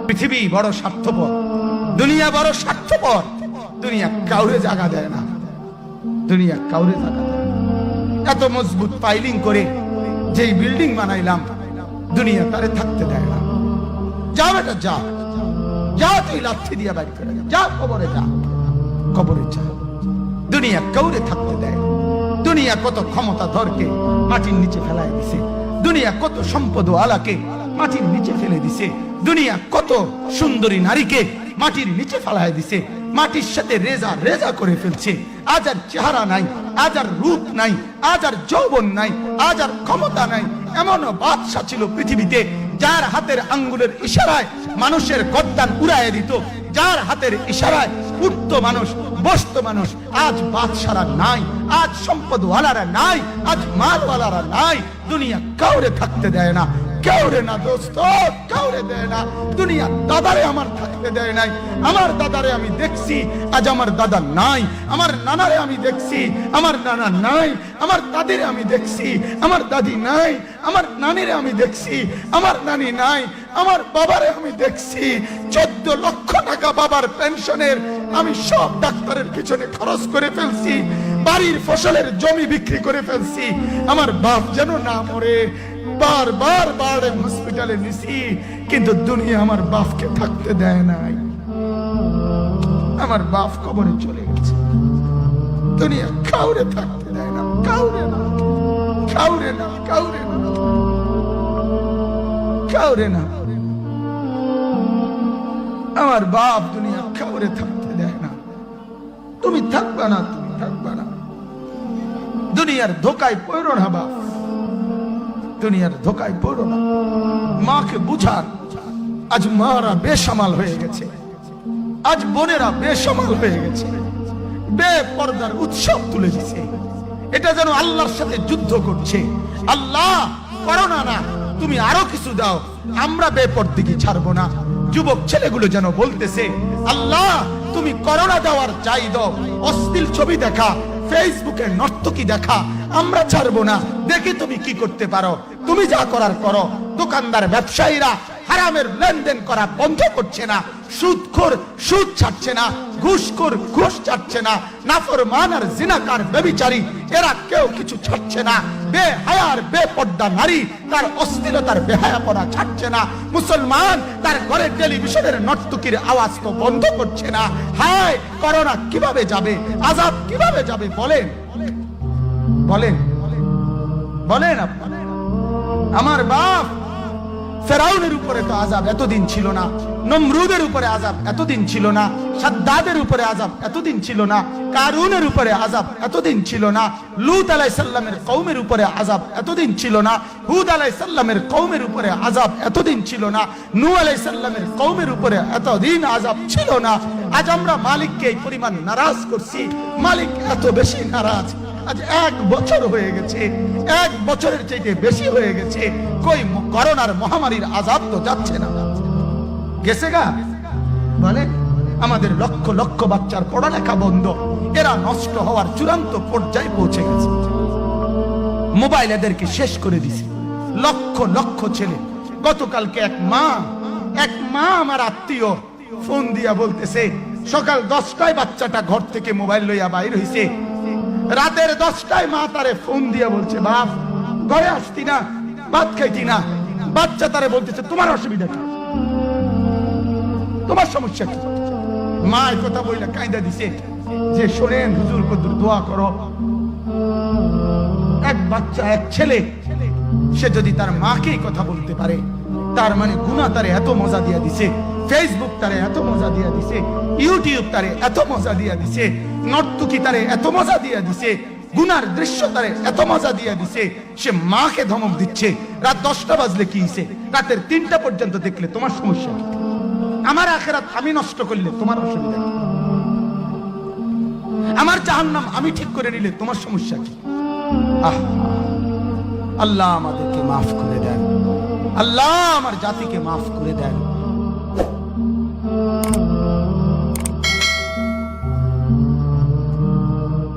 পৃথিবী বড় স্বার্থপর, দুনিয়া বড় স্বার্থপর। দুনিয়া কাউরে জায়গা দেয় না, দুনিয়া কাউরে জায়গা দেয় না। এত মজবুত পাইলিং করে যেই বিল্ডিং বানাইলাম, দুনিয়া তারে থাকতে দেয় না। যা বেটা যা, যা তুই লাথি দিয়া বাইর করে যা, কবরে যা, কবরে যা। দুনিয়া কাউরে থাকতে দেয় না। দুনিয়া কত ক্ষমতা ধরকে মাটির নিচে ফেলায় দিছে, দুনিয়া কত সম্পদ আলাকে মাটির নিচে ফেলে দিছে, দুনিয়া কত সুন্দরী নারীকে মাটির নিচে ফেলায় দিছে, মাটির সাথে রেজা রেজা করে ফেলছে। আজ আর চেহারা নাই, আজ আর রূপ নাই, আজ আর যৌবন নাই, আজ আর ক্ষমতা নাই। এমনও বাদশা ছিল পৃথিবীতে যার হাতের আঙ্গুলের ইশারায় মানুষের গর্দান উড়াইয়া দিত, যার হাতের ইশারায় উঠত মানুষ, বসত মানুষ। আজ বাদশারা নাই, আজ সম্পদওয়ালারা নাই, আজ মালওয়ালারা নাই। দুনিয়া কাউরে থাকতে দেয় না, কাউরে না দোস্ত, কাউরে দেয় না। দুনিয়া দাদারে আমার থাকতে দেয় নাই। আমার দাদারে আমি দেখছি, আজ আমার দাদা নাই। আমার নানারে আমি দেখছি, আমার নানা নাই। আমার দাদিরে আমি দেখছি, আমার দাদি নাই। আমার নানিরে আমি দেখছি, আমার নানি নাই। আমার বাবারে আমি দেখছি, 14 লক্ষ টাকা বাবার পেনশনের আমি সব ডাক্তারের পিছনে খরচ করে ফেলছি, বাড়ির ফসলের জমি বিক্রি করে ফেলছি। আমার বাপ যেন না মরে বারবার বারে হসপিটালে নিছি, কিন্তু দুনিয়া আমার বাপকে থাকতে দেয় নাই। আমার বাপ কবরে চলে গেছে। দুনিয়া কাউরে থাকতে দেয় না, কাউরে না, কাউরে না, কাউরে না, কাউরে না। আমার বাপ দুনিয়া কাউরে থাকতে দেয় না। তুমি থাকবা না, তুমি থাকবা না। দুনিয়ার ধোকায় পড়ো না বাপ, দুনিয়ার ধোকায় পড়ো না। মাকে বুঝান। আজ মারা বেসামাল হয়ে গেছে, আজ বোনেরা বেসামাল হয়ে গেছে, বেপরদার উৎসব তুলে দিছে। এটা যেন আল্লাহর সাথে যুদ্ধ করছে। আল্লাহ করোনা না, তুমি আরো কিছু দাও, আমরা বেপরদিকে ছাড়বো না। যুবক ছেলেগুলো যেন বলতেছে, আল্লাহ তুমি করোনা দেওয়ার চাই দাও, অশ্লীল ছবি দেখা, ফেসবুকে নর্তকী দেখা আমরা ছাড়বো না। দেখি তুমি কি করতে পারো, তুমি যা করার করো। দোকানদার ব্যবসায়ীরা হারামের লেনদেন করা বন্ধ করছে না, সুদখোর সুদ ছাড়ছে না, ঘুষখোর ঘুষ ছাড়ছে না, নাফরমান আর জিনাকার ব্যভিচারী এরা কেউ কিছু ছাড়ছে না। বেহায়ার বেপর্দা নারী তার অশ্লীলতার বেহায়াপনা ছাড়ছে না। মুসলমান তার ঘরে টেলিভিশনের নর্তকীর আওয়াজ তো বন্ধ করছে না। হায় করোনা কিভাবে যাবে, আযাব কিভাবে যাবে বলেন, বলেন, বলেন আপনারা। আমার বাপ ফেরাউনের উপরে তো আযাব এতদিন ছিল না, নমরুদের উপরে আযাব এতদিন ছিল না, সাদ্দাদের উপরে আযাব এতদিন ছিল না, কারুনের উপরে আযাব এতদিন ছিল না, লূত আলাইহিস সালামের কওমের উপরে আযাব এতদিন ছিল না, হুদ আলাইহিস সালামের কওমের উপরে আযাব এতদিন ছিল না, নূহ আলাইহিস সালামের কওমের উপরে এতদিন আযাব ছিল না। আজ আমরা মালিককে এই পরিমাণ নারাজ করছি, মালিক এত বেশি নারাজ। আজ 1 বছর হয়ে গেছে, 1 বছরের চাইতে বেশি হয়ে গেছে, কই করোনার মহামারীর আযাব তো যাচ্ছে না, গেছে গা বলে। আমাদের লক্ষ লক্ষ বাচ্চার পড়ালেখা বন্ধ, এরা নষ্ট হওয়ার চূড়ান্ত পর্যায়ে পৌঁছে গেছে। মোবাইল এদেরকে শেষ করে দিছে, লক্ষ লক্ষ ছেলে। গতকালকে এক মা আমার আত্মীয় ফোন দিয়া বলতেছে, সকাল 10টায় বাচ্চাটা ঘর থেকে মোবাইল লইয়া বাইর হইছে, রাতের 10টায় মা তারে ফোন দিয়া বলছে, বাপ ঘরে আসতি না, ভাত খাইতি না। বাচ্চা তারে বলতেছে, তোমার অসুবিধা কি, তোমার সমস্যা কি? মা এই কথা বইলা কাঁদা দিছে যে, শোনেন হুজুর কদ্দুর দোয়া করো। এক বাচ্চা, এক ছেলে, সে যদি তার মাকে কথা বলতে পারে, তার মানে গুনাহ তারে এত মজা দিয়া দিছে, ফেসবুক তারে এত মজা দিয়া দিছে, ইউটিউব তারে এত মজা দিয়া দিছে, নর্তকী তারে এত মজা দিয়া দিছে, গুনার দৃশ্য তারে এত মজা দিয়া দিছে, সে মাকে ধমক দিচ্ছে। রাত 10টা বাজলে কি হইছে, রাতের 3টা পর্যন্ত দেখলে তোমার সমস্যা কি? আমার আখিরাত আমি নষ্ট করলে তোমার অসুবিধা কি? আমার জাহান্নাম আমি ঠিক করে নিলে তোমার সমস্যা কি? আল্লাহ আমাদেরকে মাফ করে দেন, আল্লাহ আমার জাতিকে মাফ করে দেন।